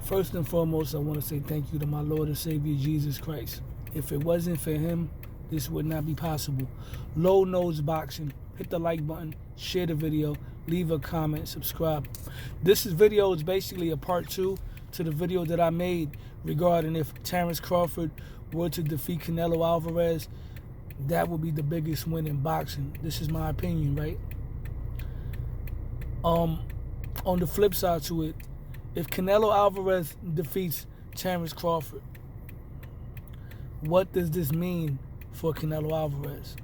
First and foremost, I want to say thank you to my Lord and Savior, Jesus Christ. If it wasn't for him, this would not be possible. Low Nose Boxing. Hit the like button, share the video, leave a comment, subscribe. This video is basically a part 2 to the video that I made regarding if Terrence Crawford were to defeat Canelo Alvarez, that would be the biggest win in boxing. This is my opinion, right? On the flip side to it, if Canelo Alvarez defeats Terrence Crawford, what does this mean for Canelo Alvarez?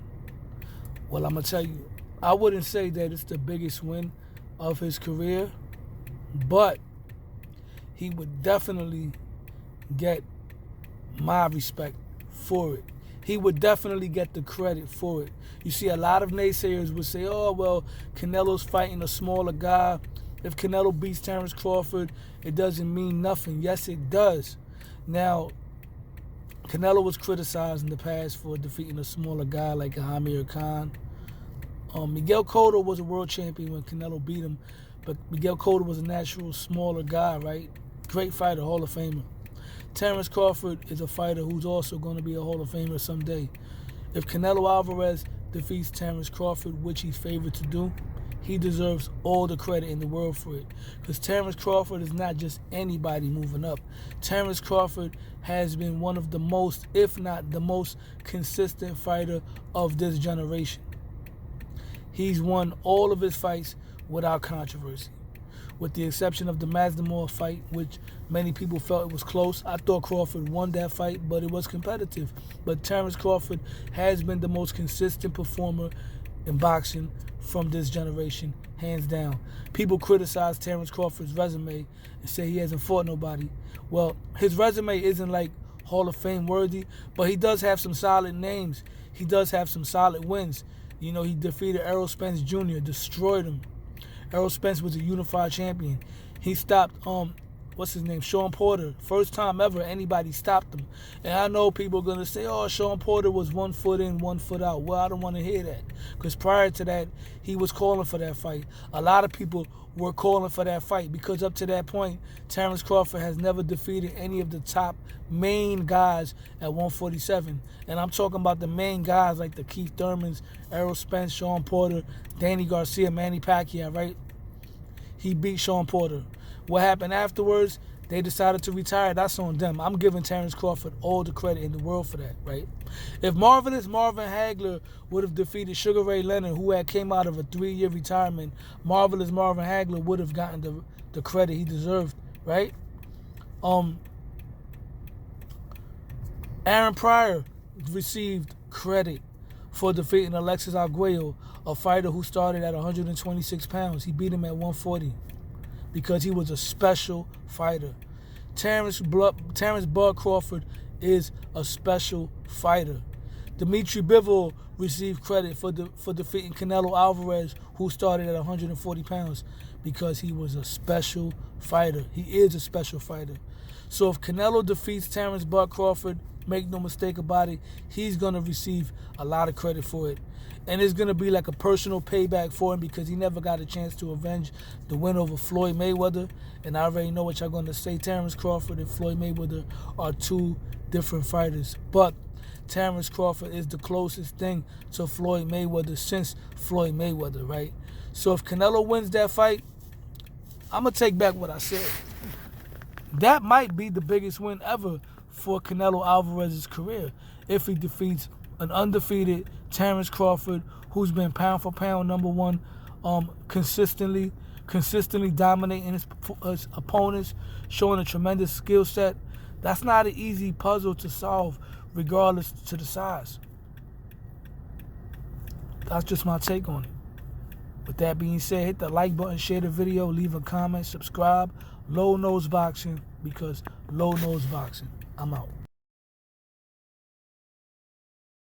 Well, I'm going to tell you, I wouldn't say that it's the biggest win of his career, but he would definitely get my respect for it. He would definitely get the credit for it. You see, a lot of naysayers would say, oh, well, Canelo's fighting a smaller guy. If Canelo beats Terrence Crawford, it doesn't mean nothing. Yes, it does. Now, Canelo was criticized in the past for defeating a smaller guy like Amir Khan. Miguel Cotto was a world champion when Canelo beat him, but Miguel Cotto was a natural smaller guy, right? Great fighter, Hall of Famer. Terrence Crawford is a fighter who's also going to be a Hall of Famer someday. If Canelo Alvarez defeats Terrence Crawford, which he's favored to do, he deserves all the credit in the world for it. Because Terrence Crawford is not just anybody moving up. Terrence Crawford has been one of the most, if not the most, consistent fighter of this generation. He's won all of his fights without controversy. With the exception of the Masvidal fight, which many people felt it was close. I thought Crawford won that fight, but it was competitive. But Terrence Crawford has been the most consistent performer in boxing from this generation, hands down. People criticize Terrence Crawford's resume and say he hasn't fought nobody. Well, his resume isn't like Hall of Fame worthy, but he does have some solid names. He does have some solid wins. You know, he defeated Errol Spence Jr., destroyed him. Errol Spence was a unified champion. He stopped, Sean Porter. First time ever anybody stopped him. And I know people are going to say, oh, Sean Porter was 1 foot in, 1 foot out. Well, I don't want to hear that. Because prior to that, he was calling for that fight. A lot of people were calling for that fight because up to that point, Terrence Crawford has never defeated any of the top main guys at 147. And I'm talking about the main guys like the Keith Thurmans, Errol Spence, Sean Porter, Danny Garcia, Manny Pacquiao, right? He beat Sean Porter. What happened afterwards, they decided to retire. That's on them. I'm giving Terrence Crawford all the credit in the world for that, right? If Marvelous Marvin Hagler would have defeated Sugar Ray Leonard, who had came out of a 3-year retirement, Marvelous Marvin Hagler would have gotten the credit he deserved, right? Aaron Pryor received credit for defeating Alexis Arguello, a fighter who started at 126 pounds. He beat him at 140 because he was a special fighter. Terrence Bud Crawford is a special fighter. Dimitri Bivol received credit for defeating Canelo Alvarez, who started at 140 pounds, because he was a special fighter. He is a special fighter. So if Canelo defeats Terrence Bud Crawford, make no mistake about it, he's going to receive a lot of credit for it. And it's going to be like a personal payback for him because he never got a chance to avenge the win over Floyd Mayweather. And I already know what y'all going to say. Terrence Crawford and Floyd Mayweather are two different fighters. But Terrence Crawford is the closest thing to Floyd Mayweather since Floyd Mayweather, right? So if Canelo wins that fight, I'm going to take back what I said. That might be the biggest win ever for Canelo Alvarez's career if he defeats an undefeated Terrence Crawford, who's been pound for pound #1, consistently dominating his opponents, showing a tremendous skill set. That's not an easy puzzle to solve, regardless to the size. That's just my take on it. With that being said, hit the like button, share the video, leave a comment, subscribe. Low Nose Boxing, because Low Nose Boxing. I'm out.